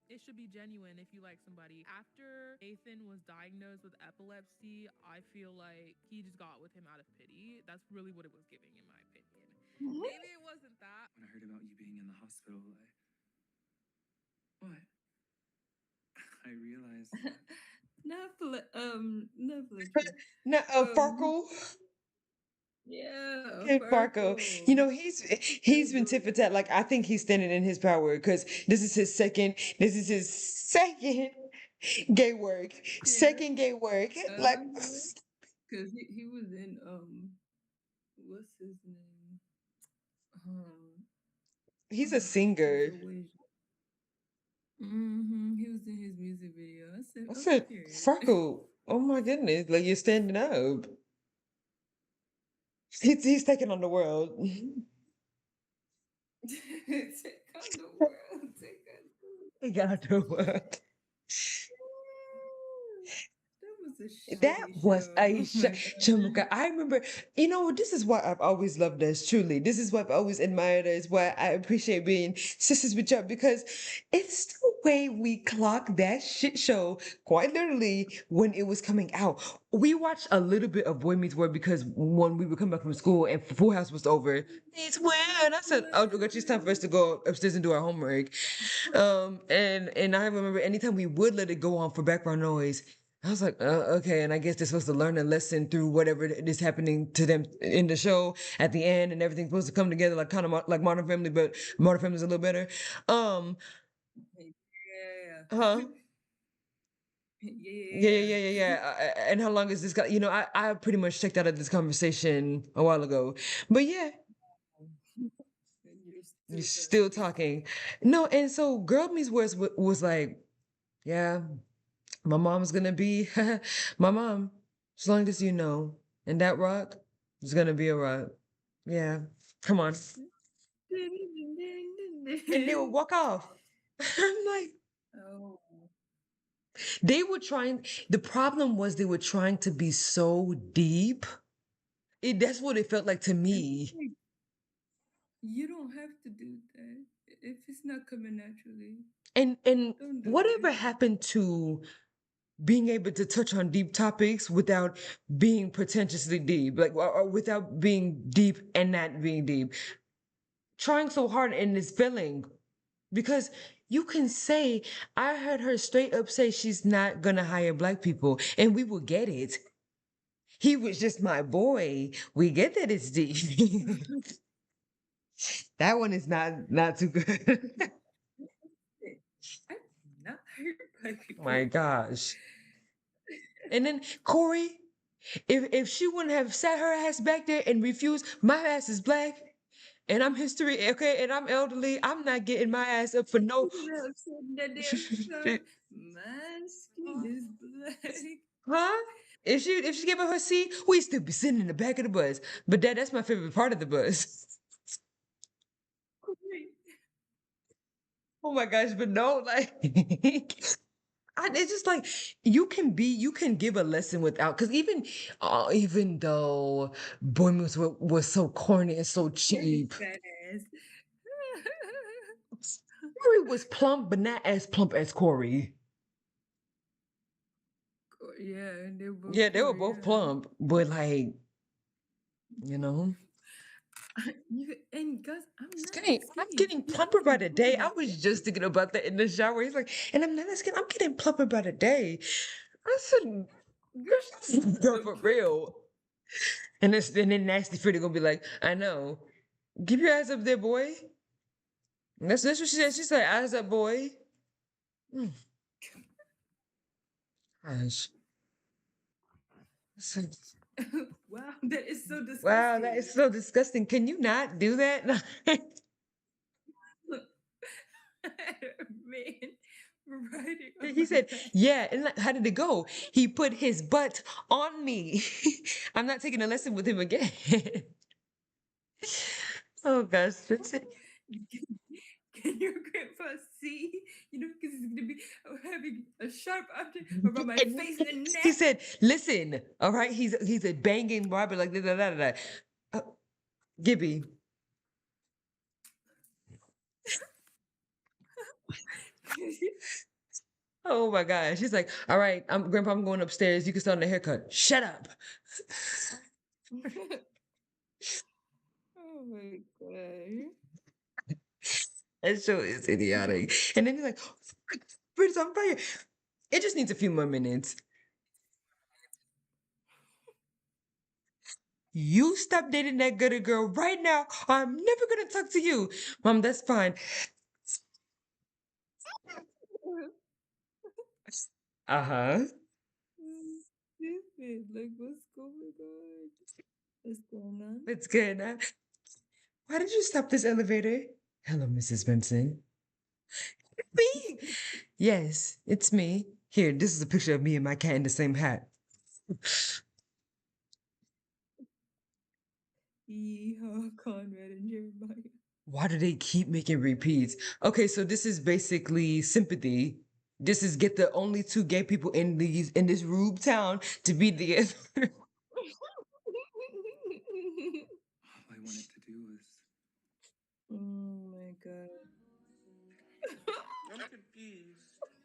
it should be genuine if you like somebody. After Nathan was diagnosed with epilepsy, I feel like he just got with him out of pity. That's really what it was giving, in my opinion. Maybe it wasn't that. When I heard about you being in the hospital, what? I realized that Netflix. No, Um, Farkle. yeah, Kid Farkle. You Farkle. know, he's been tit for tat. Like, I think he's standing in his power because this is his second gay work. Yeah. Second gay work. Like, Cause he was in what's his name? he's a He's singer. always he was in his music video. I said, I oh, said, period. Farkle. Oh my goodness. Like, you're standing up. He's taking on the world. Take on the world. Take on. got out the world. That was a That shitty was show. a Oh my god. Shamuka. I remember, this is why I've always loved us, truly. This is why I've always admired us, why I appreciate being sisters with y'all, because it's the way we clocked that shit show, quite literally, when it was coming out. We watched a little bit of Boy Meets World because when we would come back from school and Full House was over, it's when I said, "Oh, okay, it's time for us to go upstairs and do our homework." And I remember anytime we would let it go on for background noise, I was like, okay, and I guess they're supposed to learn a lesson through whatever is happening to them in the show at the end, and everything's supposed to come together like kind of like Modern Family, but Modern Family's a little better. Um, Yeah. huh? Yeah, yeah, Yeah. yeah, yeah, yeah. And how long is this guy? I pretty much checked out of this conversation a while ago, but yeah, And you're you're still still talking. talking. No, and so Girl Meets World was like, yeah, my mom's gonna be my mom, as long as you know. And that rock is gonna be a rock. Yeah. Come on. And they would walk off. I'm like, Oh. they were trying, the problem was they were trying to be so deep. That's what it felt like to And me. like, you don't have to do that. If it's not coming naturally, And don't do whatever it. happened to being able to touch on deep topics without being pretentiously deep, like or without being deep and not being deep, trying so hard and it's failing because you can say, I heard her straight up say she's not gonna hire black people, and we will get it. He was just my boy. We get that it's deep. That one is not too good. I not hurt black My people. gosh. And then Corey, if she wouldn't have sat her ass back there and refused, my ass is black and I'm history, okay, and I'm elderly, I'm not getting my ass up for no. You should have said that damn stuff. My skin is black. Huh? If she gave her her seat, we'd still be sitting in the back of the bus. But that's my favorite part of the bus. Great. Oh my gosh, but no, like it's just like you can give a lesson without because even though Boy Meets World was so corny and so Very cheap, fat ass. Corey was plump, but not as plump as Corey. Yeah, and they're both Yeah, they were both Korean. plump, but like, you know. And guys, I'm not Skinny, that I'm skinny. getting I'm plumper by getting the bigger day. by I the was day. just thinking about that in the shower. He's like, and I'm not that skinny. I'm getting plumper by the day. I said, girl, for real. And then nasty Freddy gonna be like, I know. Keep your eyes up there, boy. And that's what she said. She said, eyes up, boy. Mm, gosh. So- Wow, that is so wow, that disgusting. is so disgusting. Can you not do that? Man, riding on He my said, back. yeah. And like, how did it go? He put his butt on me. I'm not taking a lesson with him again. Oh gosh, that's it. Can your grandpa see? Because he's gonna be having a sharp object around my And face and he neck. said, "Listen, all right." He's a banging Robert like da da da da. Uh, Gibby. Oh my gosh. He's like, "All right, Grandpa. I'm going upstairs. You can start on the haircut. Shut up." Oh my god. That show is idiotic. And then he's like, "Birds on fire." It just needs a few more minutes. You stop dating that good girl right now. Or I'm never gonna talk to you, Mom. That's fine. Uh huh. Stupid. Like, what's going on? What's going on? It's good. Why did you stop this elevator? Hello, Mrs. Benson. Me? Yes, it's me. Here, this is a picture of me and my cat in the same hat. Yeehaw, Conrad and Jeremiah. Why do they keep making repeats? Okay, so this is basically sympathy. This is get the only two gay people in this rube town to be together. All I wanted to do was. Oh my god. I'm confused.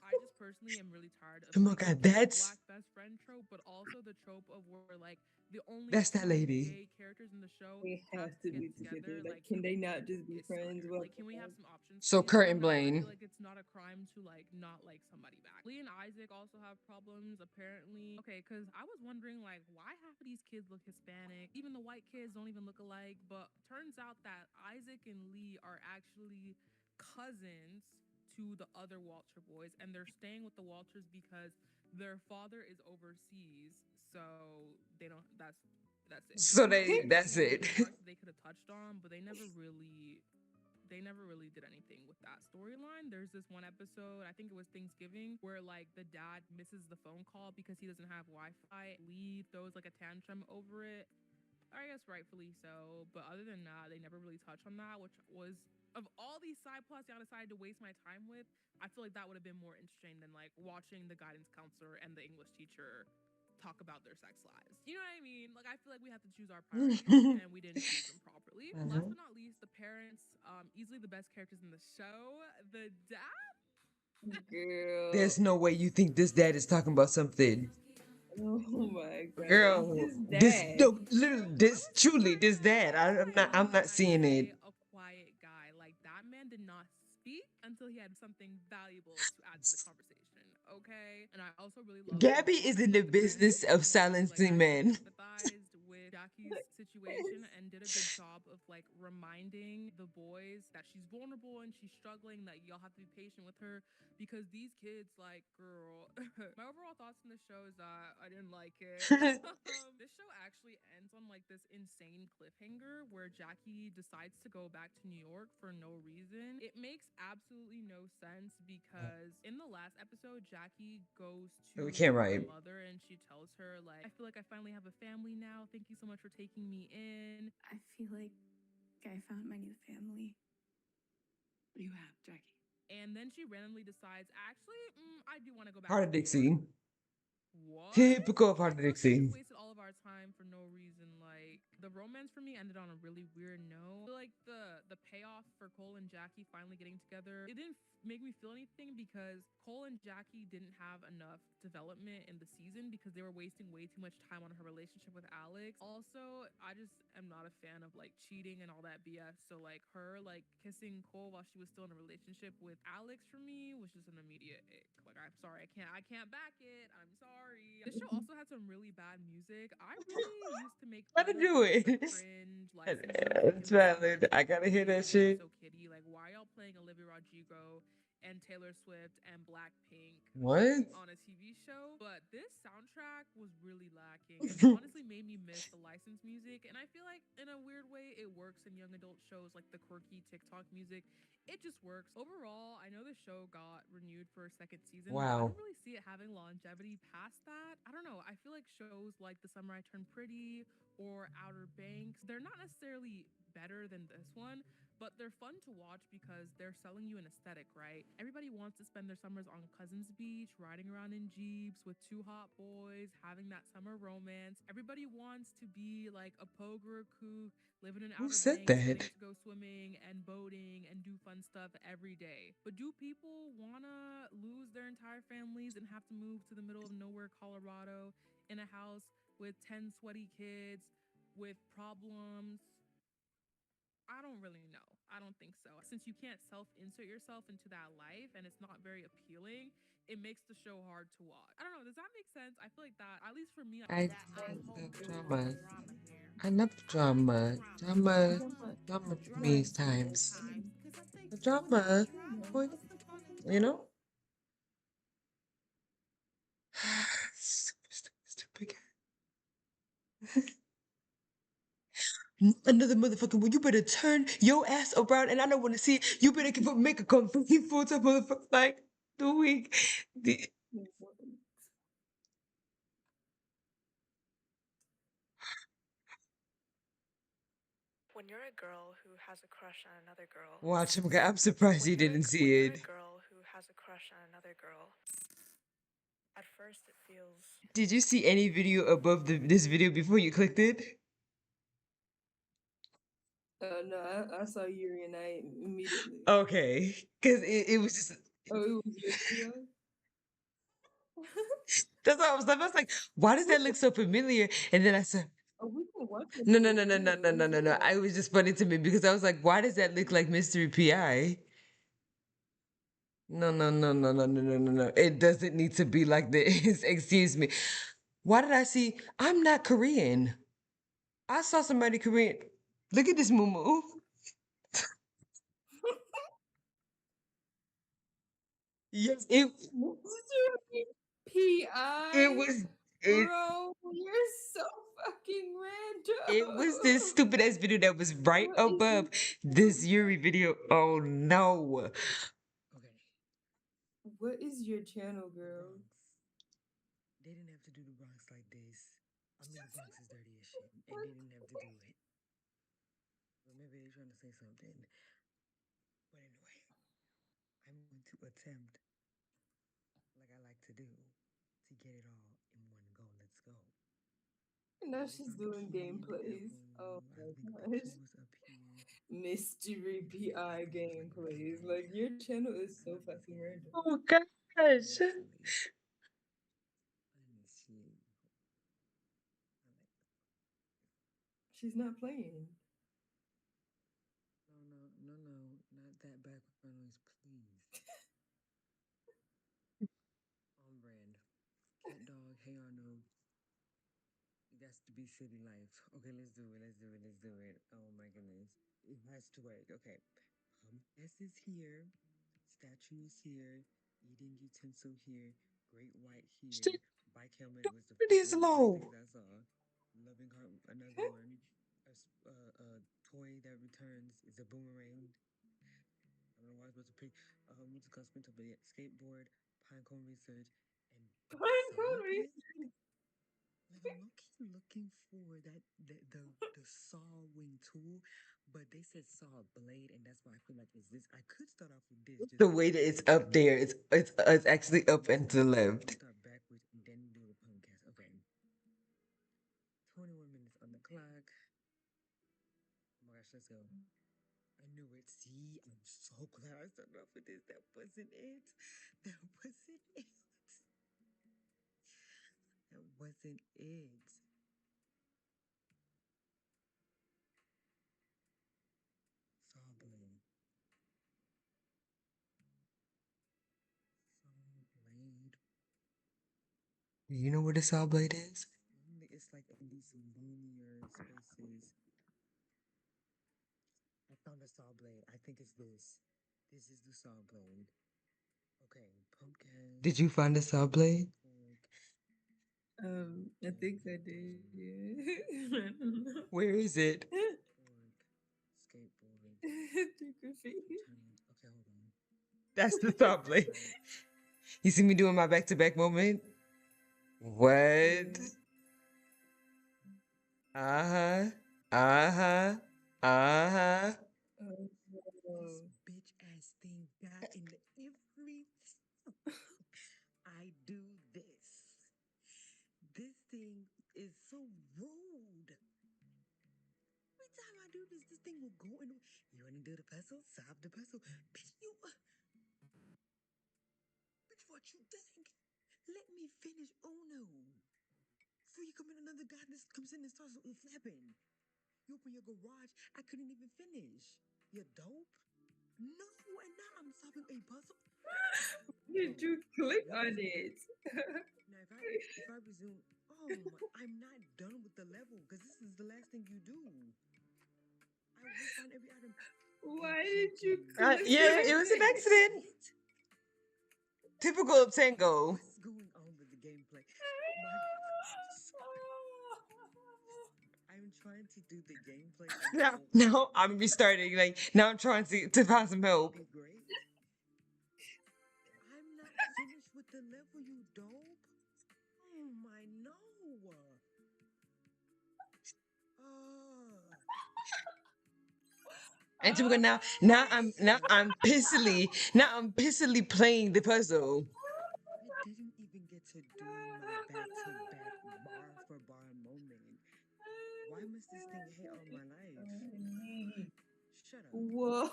I just personally am really tired of Oh my like god, the that's black best friend trope, but also the trope of where like the only that's that two lady. gay characters in the show They have have to to get be together. together. Like, Like, can they not just be it's friends? tired. What Like, the can we have fuck? some options, So please? Kurt I and don't know. I Blaine. feel like it's not a crime to like not like somebody back. Lee and Isaac also have problems apparently. Okay, because I was wondering like why half of these kids look Hispanic. Even the white kids don't even look alike. But turns out that Isaac and Lee are actually cousins to the other Walter boys, and they're staying with the Walters because their father is overseas, so they don't. That's it. So Now, they there's that's definitely it. moving parts that they could have touched on, but they never really did anything with that storyline. There's this one episode, I think it was Thanksgiving, where like the dad misses the phone call because he doesn't have Wi-Fi. Lee throws like a tantrum over it. I guess rightfully so, but other than that, they never really touch on that, which was of all these side plots y'all decided to waste my time with. I feel like that would have been more interesting than like watching the guidance counselor and the English teacher talk about their sex lives. You know what I mean? Like I feel like we have to choose our priorities and we didn't choose them properly. Last but not least, the parents, easily the best characters in the show. The dad. Girl. There's no way you think this dad is talking about something. Oh my god. Girl, His this dad. no, literally, this truly, this dad. I'm not seeing it. A quiet guy. Like that man did not speak until he had something valuable to add to the conversation. Okay, and I also really love Gabby is in the business of silencing men. sympathized with Jackie's situation and did a good job of like reminding the boys that she's vulnerable and she's struggling, that y'all have to be patient with her because these kids, like, girl, my overall thoughts on the show is that I didn't like it. This show actually ends on like this insane cliffhanger where Jackie decides to go back to New York for no reason. It makes absolutely no sense because in the last episode, Jackie goes to We can't her write. mother and she tells her like, I feel like I finally have a family now. Thank you so much for taking me in. I feel like I found my new family. You have, Jackie. And then she randomly decides, actually, I do want to go back. Heart of to New York. Dixie. What? Typical of Heart of I feel like we Dixie. wasted all of our time for no reason. Like the romance for me ended on a really weird note. I feel like the payoff for Cole and Jackie finally getting together, it didn't make me feel anything because Cole and Jackie didn't have enough development in the season because they were wasting way too much time on her relationship with Alex. Also, I just am not a fan of like cheating and all that BS. So like her like kissing Cole while she was still in a relationship with Alex for me was just an immediate ick. Like I'm sorry, I can't back it. I'm sorry. This show also had some really bad music. I really used to make Gotta fun of do like, it. the cringe license music It's in the summer. valid. I gotta hear that shit. So Kitty, like why y'all playing Olivia Rodrigo and Taylor Swift and Blackpink What? on a TV show? But this soundtrack was really lacking. And it honestly made me miss the licensed music. And I feel like in a weird way, it works in young adult shows like the quirky TikTok music. It just works. Overall, I know the show got renewed for a second season, but I Wow. don't really see it having longevity past that. I don't know. I feel like shows like The Summer I Turned Pretty or Outer Banks, they're not necessarily better than this one, but they're fun to watch because they're selling you an aesthetic, right? Everybody wants to spend their summers on Cousins Beach, riding around in Jeeps with two hot boys, having that summer romance. Everybody wants to be like a pogue or a kook, living in Who Outer said Banks, that? getting to go swimming and boating and do fun stuff every day. But do people wanna lose their entire families and have to move to the middle of nowhere, Colorado, in a house with 10 sweaty kids with problems? I don't really know. I don't think so. Since you can't self-insert yourself into that life and it's not very appealing, it makes the show hard to watch. I don't know. Does that make sense? I feel like that, at least for me, I I hope love there's drama. no drama here. I love drama. Drama. Drama means times. Times, because I think The so much drama. drama Point. once upon a You time. know? Stupid guy. Another motherfucking one. You better turn your ass around, and I don't want to see it. You better make a complete full-time motherfucker like the week. When you're a girl who has a crush on another girl. Watch him. I'm surprised you didn't When see you're it. a girl who has a crush on another girl, at first it feels Did you see any video above this video before you clicked it? No, I saw Yuri and I immediately. Okay, because it was just Oh, it was your video? that's what I was like, why does that look so familiar? And then I said, Oh, we can watch it no, no, together no, no, no, too. no, no, Let's no, no. watch. I was just funny to me because I was like, why does that look like Mystery PI? No, no, no, no, no, no, no, no, no. It doesn't need to be like this. Excuse me. Why did I see? I'm not Korean. I saw somebody Korean. Look at this moo. Yes, it PI? was it Bro, you're so fucking it was this random. stupid ass video that was right What is above this Yuri video. Oh no. Okay. what is your channel, girl? Bronx. They didn't have to do the Bronx like this. I mean, the Bronx is dirty as shit, and they didn't have to do it. But maybe they're trying to say something. But anyway, I'm going to attempt, like I like to do, to get it all in one go. Let's go. Now Already she's found the doing key in the gameplays. Oh apple. I my think the gosh. key was up here. Mystery PI gameplays. Like your channel is so fucking random. Oh gosh. She's not playing. No, no, no, no, not that background noise, please. On brand. Cat dog, hey Arnold. It has to be city life. Okay, let's do it. Let's do it. Let's do it. Oh my goodness. It has to work. Okay. S is here. Statue is here. Eating utensil here. Great white here. Bike helmet was the It one is of the first low. things I saw. Loving heart, another one. A toy that returns is a boomerang. I don't know why I was supposed to pick. What's it called? Skateboard, pinecone research, and saw Pinecone blade. research. Like I'm looking for the saw wing tool, but they said saw blade, and that's why I feel like is this? I could start off with this. The way that it's up there, it's actually up and to the left. Start backwards and then do the podcast. Okay. 21 minutes on the clock. Oh my gosh, let's go. I knew it. See, I'm so glad I started off with this. That wasn't it. That wasn't it. That wasn't it. Saw blade. Saw blade. You know what a saw blade is? It's like in these linear spaces. I found a saw blade. I think it's this. This is the saw blade. Okay, pumpkin. Did you find a saw blade? I think I did. I don't know. Where is it? Skateboard. The graffiti. Okay, hold on. That's the saw blade. You see me doing my back-to-back moment? What? Uh-huh. Uh-huh. Uh-huh. This bitch ass thing got in every I do this. This thing is so rude. Every time I do this, this thing will go in. You want to do the puzzle? Solve the puzzle. Bitch, bitch, what you think? Let me finish Uno. Before you come in, another guy that comes in and starts flapping. You open your garage, I couldn't even finish. You're dope? No, and now I'm solving a puzzle. Did you click on it? Now, if I resume, I'm not done with the level because this is the last thing you do. I will find every item. Why did you click Yeah, on it was an it? accident. Typical of Tango. What's going on with the gameplay? I'm trying to do the gameplay. Now I'm restarting. Like now I'm trying to find some help. Great. I'm not finished with the level, you dope. Oh my no. And Tamika, now I'm pissily playing the puzzle. I didn't even get to do my back-to-back bar for bar moment. Why must this thing hate all my life? Shut up. Whoa.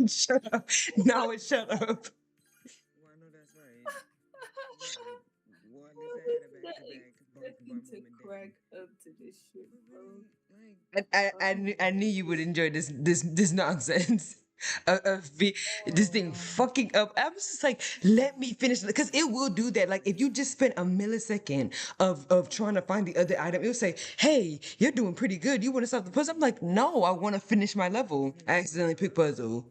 Shut up. Now it shut up. Well, I know that's right. Right. Well, at least I had a back-to-back bar for bar To moment crack day. up to this shit, But bro. really, like, I knew you would enjoy this nonsense. This thing fucking up. I was just like, let me finish because it will do that. Like if you just spend a millisecond of trying to find the other item, it'll say, "Hey, you're doing pretty good. You want to stop the puzzle?" I'm like, "No, I want to finish my level." I accidentally picked puzzle.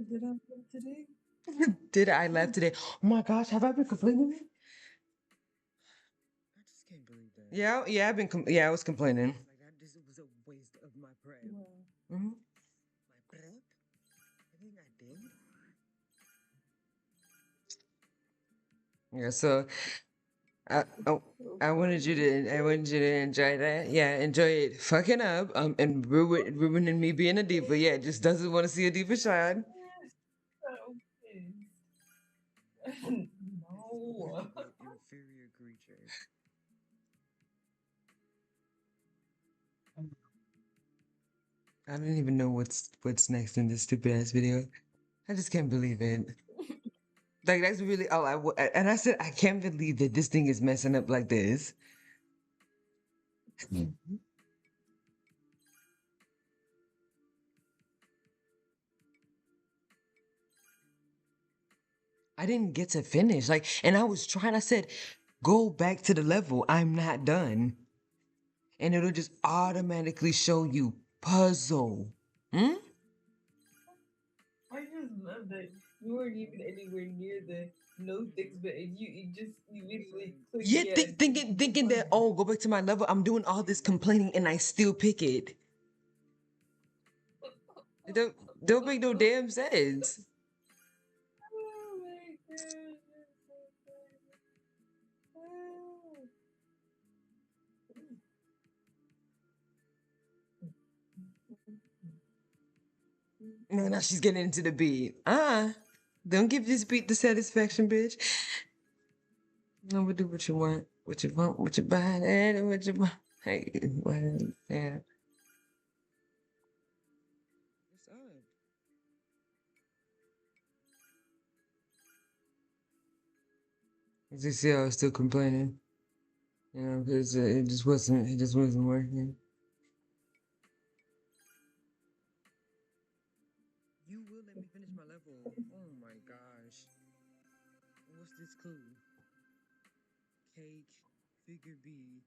Did I play today? Did I laugh today? Oh my gosh, have I been complaining? I just can't believe that. Yeah, I was complaining. Like this was a waste of my prep. Wow. My prep? Everything I did? Yeah, so I, I I wanted you to enjoy that. Yeah, enjoy it fucking up and ruining me being a diva. Yeah, just doesn't want to see a diva shine. So pissed. No. Inferior creature. I don't even know what's next in this stupid ass video. I just can't believe it. Like that's really all and I said I can't believe that this thing is messing up like this. I didn't get to finish. Like, and I was trying. I said, go back to the level. I'm not done, and it'll just automatically show you puzzle. Hmm? I just love that you weren't even anywhere near the no fix button. You literally clicked Yeah, yeah. thinking that go back to my level. I'm doing all this complaining and I still pick it. It don't make no damn sense. Oh my god. Oh. No, now she's getting into the beat. Don't give this beat the satisfaction, bitch. No, but do what you want. What you want, what you buy, and what you want. Hey, well, yeah. What's up? As you see, I was still complaining. You know, because it just wasn't working. You will let me finish my level. Oh my gosh. What's this clue? Cake, figure B,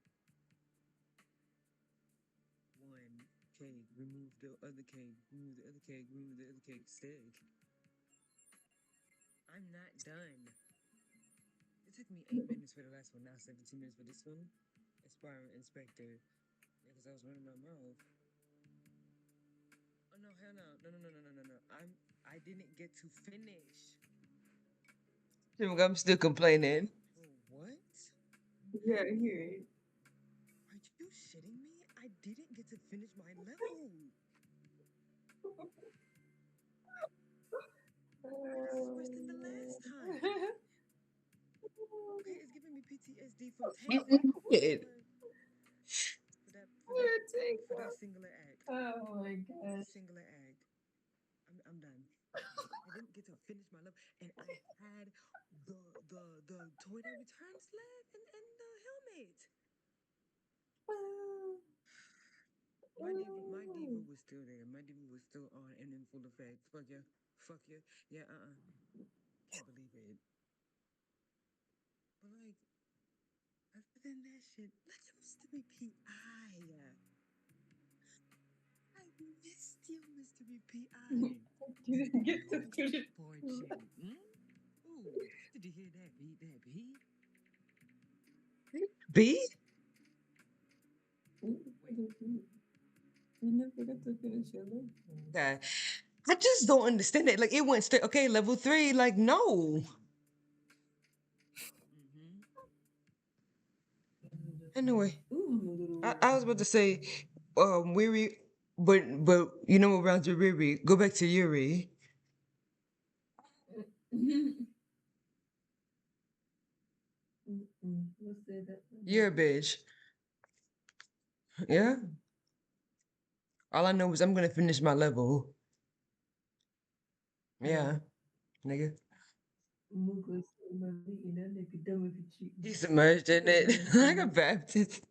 one cake, remove the other cake, remove the other cake, remove the other cake, stick. I'm not done. It took me 8 minutes for the last one, now 17 minutes for this one. Aspiring inspector. Yeah, because I was running my mouth. Oh no, hell no. No. I didn't get to finish. I'm still complaining. What? Yeah, I hear it. Are you shitting me? I didn't get to finish my level. This is worse than the last time. Okay, it's giving me PTSD from Tango. For that singular act. Oh my god. Singular act. I'm done. I didn't get to finish my level, and I had the toy that returns left and the helmet. My diva was still there. My diva was still on and in full effect. Fuck yeah. Fuck yeah. Yeah, Can't believe it. But like, other than that shit, look at Mystery P.I. I missed you, Mystery P.I. You didn't get to finish. Fortune. Ooh, did you hear that beat? That beat? Beat? You never got to finish your level. Okay. I just don't understand it. Like it went straight. Okay, level 3. Like no. Anyway, I was about to say, weary. But you know what rounds your Riri? Go back to Yuri. What's that? You're a bitch. Yeah. All I know is I'm gonna finish my level. Yeah, nigga. He submerged in it like a Baptist.